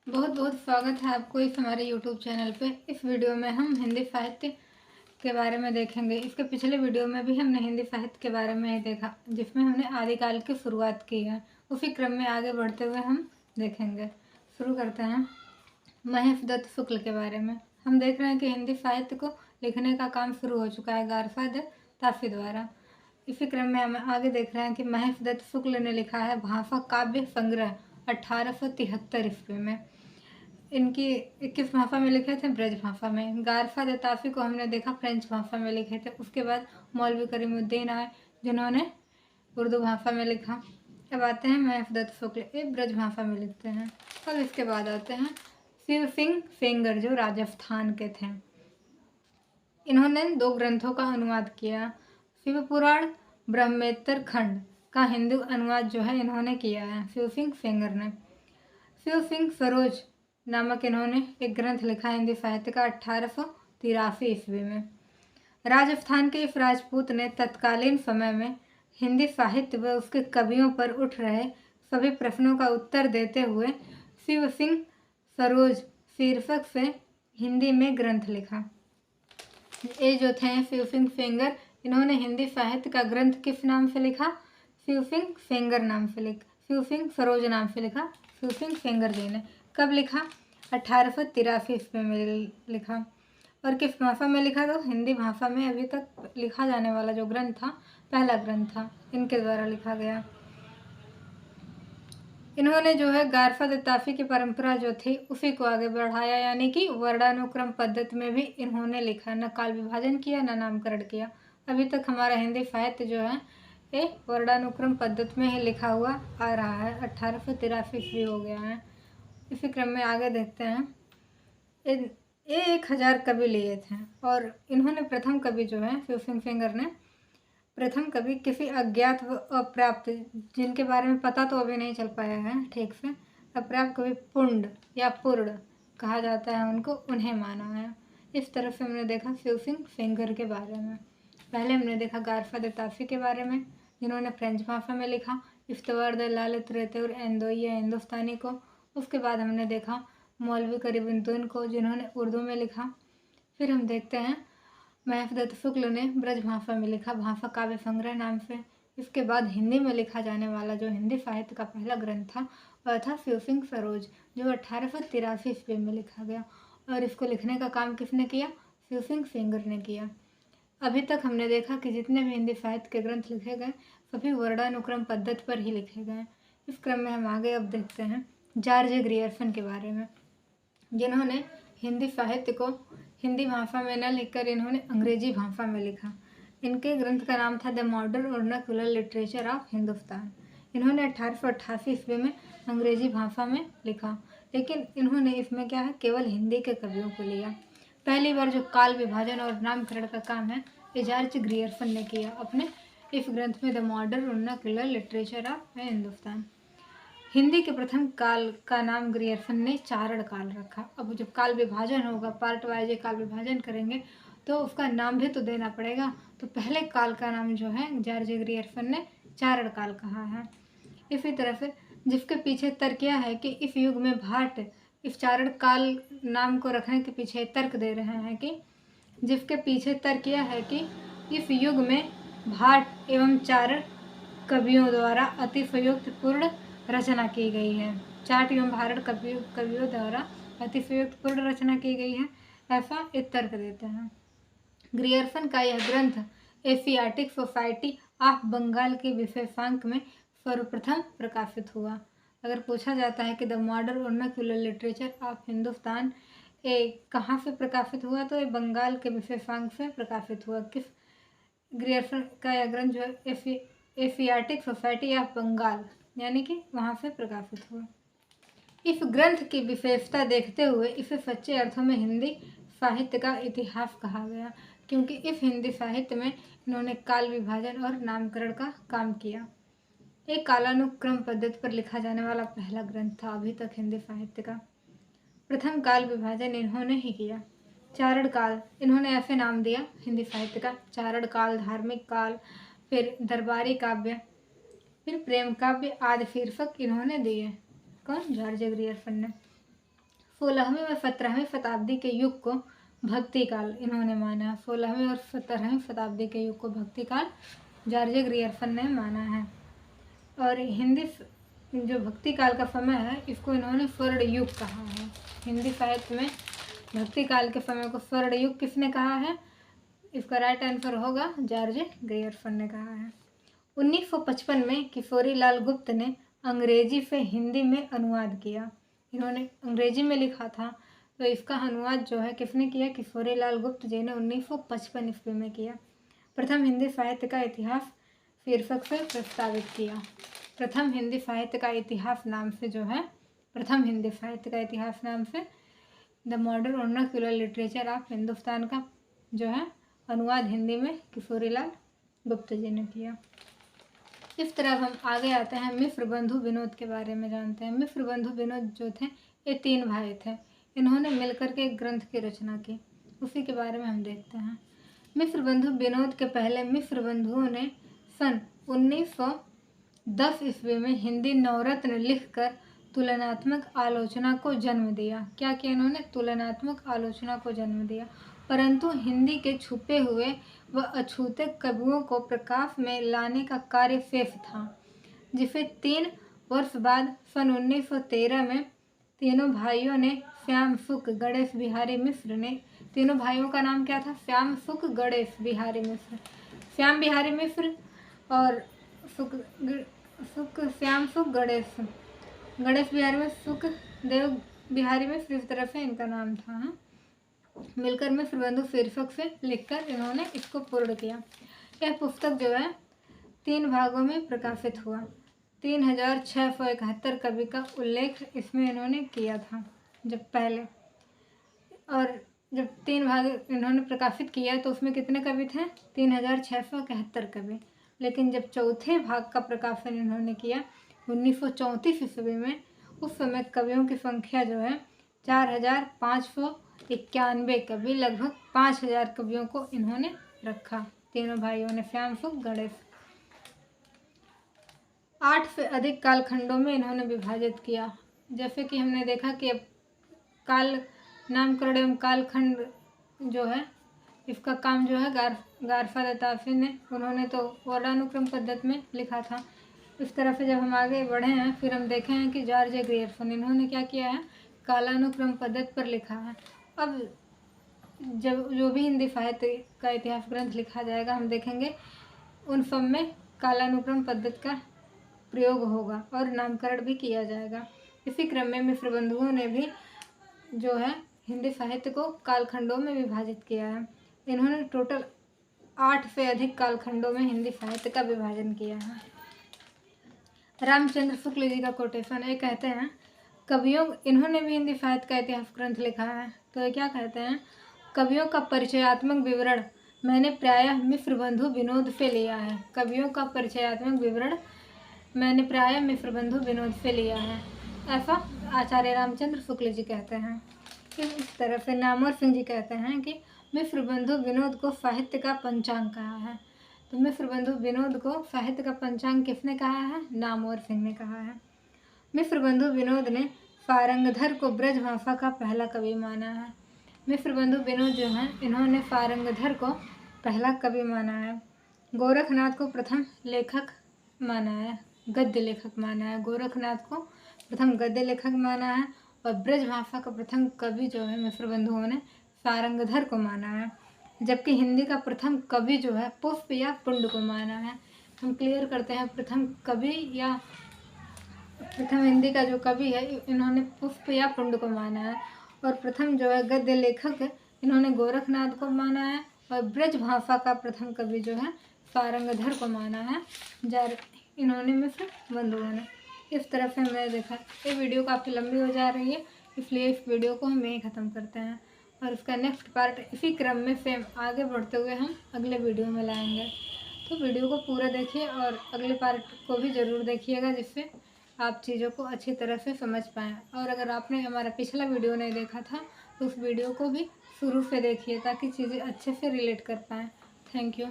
बहुत बहुत स्वागत है आपको इस हमारे YouTube चैनल पे। इस वीडियो में हम हिंदी साहित्य के बारे में देखेंगे। इसके पिछले वीडियो में भी हमने हिंदी साहित्य के बारे में ही देखा, जिसमें हमने आदिकाल की शुरुआत की है। उसी क्रम में आगे बढ़ते हुए हम देखेंगे। शुरू करते हैं महेश दत्त शुक्ल के बारे में। हम देख रहे हैं कि हिंदी साहित्य को लिखने का काम शुरू हो चुका है गारफाद ताफी द्वारा। इसी क्रम में हम आगे देख रहे हैं कि महेश दत्त शुक्ल ने लिखा है भाफा काव्य संग्रह 1873 ईस्वी में। इनकी किस भाषा में लिखे थे? ब्रज भाषा में। गारफा दत्ताफी को हमने देखा फ्रेंच भाषा में लिखे थे। उसके बाद मौलवी करीमुद्दीन आए जिन्होंने उर्दू भाषा में लिखा। अब आते हैं महेश दत्त शुक्ल, ये ब्रज भाषा में लिखते हैं। अब इसके बाद आते हैं शिव सिंह सेंगर जो राजस्थान के थे। इन्होंने 2 ग्रंथों का अनुवाद किया। शिव पुराण ब्रह्मेत्तर खंड का हिंदी अनुवाद जो है इन्होंने किया है शिव सिंह सेंगर ने। शिव सिंह सरोज नामक इन्होंने एक ग्रंथ लिखा हिंदी साहित्य का 1883 ईस्वी में। राजस्थान के इस राजपूत ने तत्कालीन समय में हिंदी साहित्य व उसके कवियों पर उठ रहे सभी प्रश्नों का उत्तर देते हुए शिव सिंह सरोज शीर्षक से हिंदी में ग्रंथ लिखा। ये जो थे शिव सिंह सेंगर, इन्होंने हिंदी साहित्य का ग्रंथ किस नाम से लिखा? शिव सिंह सेंगर नाम से लिखा। शिव सिंह सरोज नाम से लिखा शिव सिंह सेंगर जी ने। कब लिखा? 1883 ईस्वी में लिखा। और किस भाषा में लिखा? तो हिंदी भाषा में अभी तक लिखा जाने वाला जो ग्रंथ था, पहला ग्रंथ था, इनके द्वारा लिखा गया। इन्होंने जो है गारफा दत्ताफी की परंपरा जो थी उसी को आगे बढ़ाया, यानी कि वर्णानुक्रम पद्धति में भी इन्होंने लिखा। न काल विभाजन किया न नामकरण किया। अभी तक हमारा हिंदी साहित्य जो है ये वर्णानुक्रम पद्धति में ही लिखा हुआ आ रहा है। 1883 ईस्वी हो गया है। इसी क्रम में आगे देखते हैं। ये 1000 कवि लिए थे और इन्होंने प्रथम कवि जो है शिव सिंह सेंगर ने प्रथम कवि किसी अज्ञात व अप्राप्त, जिनके बारे में पता तो अभी नहीं चल पाया है ठीक से, अप्राप्त कवि पुंड या पूर्ण कहा जाता है उनको, उन्हें माना है। इस तरह से हमने देखा शिव सिंह सेंगर के बारे में। पहले हमने देखा गारफा दत्ताफी के बारे में जिन्होंने फ्रेंच भाषा में लिखा इफ्तवार द लालित रहते और एंदोइया हिंदुस्तानी को। उसके बाद हमने देखा मौलवी करीमुद्दीन को जिन्होंने उर्दू में लिखा। फिर हम देखते हैं महेश दत्त शुक्ल ने ब्रज भाषा में लिखा भाफा काव्य संग्रह नाम से। इसके बाद हिंदी में लिखा जाने वाला जो हिंदी साहित्य का पहला ग्रंथ था वह था शिव सिंह सरोज जो 1883 ईस्वी में लिखा गया। और इसको लिखने का काम किसने किया? शिव सिंह सेंगर ने किया। अभी तक हमने देखा कि जितने भी हिंदी साहित्य के ग्रंथ लिखे गए सभी वर्णानुक्रम पद्धति पर ही लिखे गए। इस क्रम में हम आगे अब देखते हैं जॉर्ज ग्रियर्सन के बारे में, जिन्होंने हिंदी साहित्य को हिंदी भाषा में न लिखकर इन्होंने अंग्रेजी भाषा में लिखा। इनके ग्रंथ का नाम था the modern vernacular literature of Hindustan. इन्होंने 1888 ईस्वी में अंग्रेजी भाषा में लिखा, लेकिन इन्होंने इसमें क्या है केवल हिंदी के कवियों को लिया। पहली बार जो काल विभाजन और नामकरण का काम है ये जॉर्ज ग्रियर्सन ने किया अपने इस ग्रंथ में the modern vernacular literature of Hindustan. Hindi के प्रथम काल का नाम ग्रियर्सन ने चारण काल रखा। अब जब काल विभाजन होगा, पार्ट वाइज काल विभाजन करेंगे तो उसका नाम भी तो देना पड़ेगा। तो पहले काल का नाम जो है जॉर्ज ग्रियर्सन ने चारण काल कहा है। इसी तरह से जिसके पीछे तर्क यह है कि इस युग में भाट इस चारण काल नाम को रखने के पीछे तर्क दे रहे हैं कि जिसके पीछे तर्क यह है कि इस युग में भाट एवं चारण कवियों द्वारा अतिशयोक्ति पूर्ण रचना की गई है। चाट एवं भारण कवियों द्वारा अतिशयोक्ति पूर्ण रचना की गई है, ऐसा एक तर्क देते हैं। ग्रियर्सन का यह ग्रंथ एशियाटिक सोसाइटी ऑफ बंगाल के विशेषांक में सर्वप्रथम प्रकाशित हुआ। अगर पूछा जाता है कि the modern vernacular literature of Hindustan कहाँ से प्रकाशित हुआ, तो ये बंगाल के विशेषांक से प्रकाशित हुआ। किस ग्रियर्सन का यह ग्रंथ जो है एशियाटिक सोसाइटी ऑफ बंगाल यानी कि वहाँ से प्रकाशित हुआ। इस ग्रंथ की विशेषता देखते हुए इसे सच्चे अर्थों में हिंदी साहित्य का इतिहास कहा गया, क्योंकि इस हिंदी साहित्य में इन्होंने काल विभाजन और नामकरण का काम किया। एक कालानुक्रम पद्धति पर लिखा जाने वाला पहला ग्रंथ था अभी तक हिंदी साहित्य का। प्रथम काल विभाजन इन्होंने ही किया। चारण काल इन्होंने ऐसे नाम दिया हिंदी साहित्य का, चारण काल, धार्मिक काल, फिर दरबारी काव्य, फिर प्रेम काव्य आदि शीर्षक इन्होंने दिए। कौन? जॉर्ज ग्रियर्सन ने। 16वीं व 17वीं शताब्दी के युग को भक्ति काल इन्होंने माना है। 16वीं और 17वीं शताब्दी के युग को भक्ति काल जॉर्ज ग्रियर्सन ने माना है। और हिंदी जो भक्ति काल का समय है इसको इन्होंने स्वर्ण युग कहा है। हिंदी साहित्य में भक्ति काल के समय को स्वर्ण युग किसने कहा है? इसका राइट आंसर होगा जॉर्ज ग्रियर्सन ने कहा है। 1955 में किशोरीलाल गुप्त ने अंग्रेजी से हिंदी में अनुवाद किया। इन्होंने अंग्रेजी में लिखा था तो इसका अनुवाद जो है किसने किया? किशोरीलाल गुप्त जी ने 1955 ईस्वी में किया। प्रथम हिंदी साहित्य का इतिहास शीर्षक से प्रस्तावित किया। प्रथम हिंदी साहित्य का इतिहास नाम से जो है, प्रथम हिंदी साहित्य का इतिहास नाम से the modern vernacular literature of Hindustan का जो है अनुवाद हिंदी में किशोरीलाल गुप्त जी ने किया। इस तरह हम आगे आते हैं मिश्र बंधु विनोद के बारे में जानते हैं। मिश्र बंधु विनोद जो थे ये 3 भाई थे। इन्होंने मिलकर के एक ग्रंथ की रचना की, उसी के बारे में हम देखते हैं। मिश्र बंधु विनोद के पहले मिश्र बंधुओं ने सन 1910 ईस्वी में हिंदी नवरत्न लिखकर तुलनात्मक आलोचना को जन्म दिया। क्या किया इन्होंने? तुलनात्मक आलोचना को जन्म दिया। परंतु हिंदी के छुपे हुए व अछूते कवियों को प्रकाश में लाने का कार्य शेष था, जिसे 3 वर्ष बाद सन 1913 में तीनों भाइयों ने श्याम सुख गणेश बिहारी मिश्र ने, तीनों भाइयों का नाम क्या था? श्याम सुख गणेश बिहारी मिश्र। श्याम बिहारी मिश्र और श्याम सुख गणेश बिहारी में सुखदेव बिहारी मिश्र, इस तरह से इनका नाम था। मिलकर मिश्र बंधु शीर्षक से लिखकर इन्होंने इसको पूर्ण किया। यह पुस्तक जो है 3 भागों में प्रकाशित हुआ। 3671 कवि का उल्लेख इसमें इन्होंने किया था जब पहले, और जब 3 भाग इन्होंने प्रकाशित किया तो उसमें कितने कवि थे? 3671 कवि। लेकिन जब चौथे भाग का प्रकाशन इन्होंने किया 1934 ईस्वी में, उस समय कवियों की संख्या जो है 4591 कवि, लगभग 5000 कवियों को इन्होंने रखा, तीनों भाइयों ने, श्याम सुख गणेश। 8 से अधिक कालखंडों में इन्होंने विभाजित किया। जैसे कि हमने देखा कि अब काल नामकरण एवं कालखंड जो है इसका काम जो है गारफा दत्ताफी ने, उन्होंने तो वर्णानुक्रम पद्धति में लिखा था। इस तरह से जब हम आगे बढ़े हैं फिर हम देखे हैं कि जॉर्ज ग्रियर्सन इन्होंने क्या किया है? कालानुक्रम पद्धति पर लिखा है। अब जब जो भी हिंदी साहित्य का इतिहास ग्रंथ लिखा जाएगा हम देखेंगे उन सब में कालानुक्रम पद्धति का प्रयोग होगा और नामकरण भी किया जाएगा। इसी क्रम में मिश्र बंधुओं ने भी जो है हिंदी साहित्य को कालखंडों में विभाजित किया है। इन्होंने टोटल 8 से अधिक कालखंडों में हिंदी साहित्य का विभाजन किया है। रामचंद्र शुक्ल जी का कोटेशन, ये कहते हैं कवियों, इन्होंने भी हिंदी साहित्य का इतिहास ग्रंथ लिखा है, तो ये क्या कहते हैं? कवियों का परिचयात्मक विवरण मैंने प्रायः मिश्र बंधु विनोद से लिया है। कवियों का परिचयात्मक विवरण मैंने प्रायः मिश्र बंधु विनोद से लिया है, ऐसा आचार्य रामचंद्र शुक्ल जी कहते हैं। इस तरह से नामवर सिंह जी कहते हैं कि मिश्र बंधु विनोद को साहित्य का पंचांग कहा है। तो मिश्र बंधु विनोद को साहित्य का पंचांग किसने कहा है? नामवर सिंह ने कहा है। मिश्र बंधु विनोद ने फारंगधर को ब्रजभाषा का पहला कवि माना है। मिश्र बंधु विनोद जो हैं इन्होंने फारंगधर को पहला कवि माना है। गोरखनाथ को प्रथम लेखक माना है, गद्य लेखक माना है। गोरखनाथ को प्रथम गद्य लेखक माना है और ब्रजभाषा का प्रथम कवि जो है मिश्र बंधुओं ने फारंगधर को माना है। जबकि हिंदी का प्रथम कवि जो है पुष्प या पुंड को माना है। हम क्लियर करते हैं, प्रथम कवि या प्रथम हिंदी का जो कवि है इन्होंने पुष्प या पुंड को माना है, और प्रथम जो है गद्य लेखक इन्होंने गोरखनाथ को माना है, और ब्रजभाषा का प्रथम कवि जो है फारंगधर को माना है, इन्होंने मिश्र बंधुओं ने। इस तरह से हमने देखा। ये वीडियो काफ़ी लंबी हो जा रही है, इसलिए इस वीडियो को हम यहीं ख़त्म करते हैं और इसका नेक्स्ट पार्ट इसी क्रम में सेम आगे बढ़ते हुए हम अगले वीडियो में लाएंगे। तो वीडियो को पूरा देखिए और अगले पार्ट को भी ज़रूर देखिएगा, जिससे आप चीज़ों को अच्छी तरह से समझ पाएँ। और अगर आपने हमारा पिछला वीडियो नहीं देखा था तो उस वीडियो को भी शुरू से देखिए ताकि चीज़ें अच्छे से रिलेट कर पाएँ। Thank you.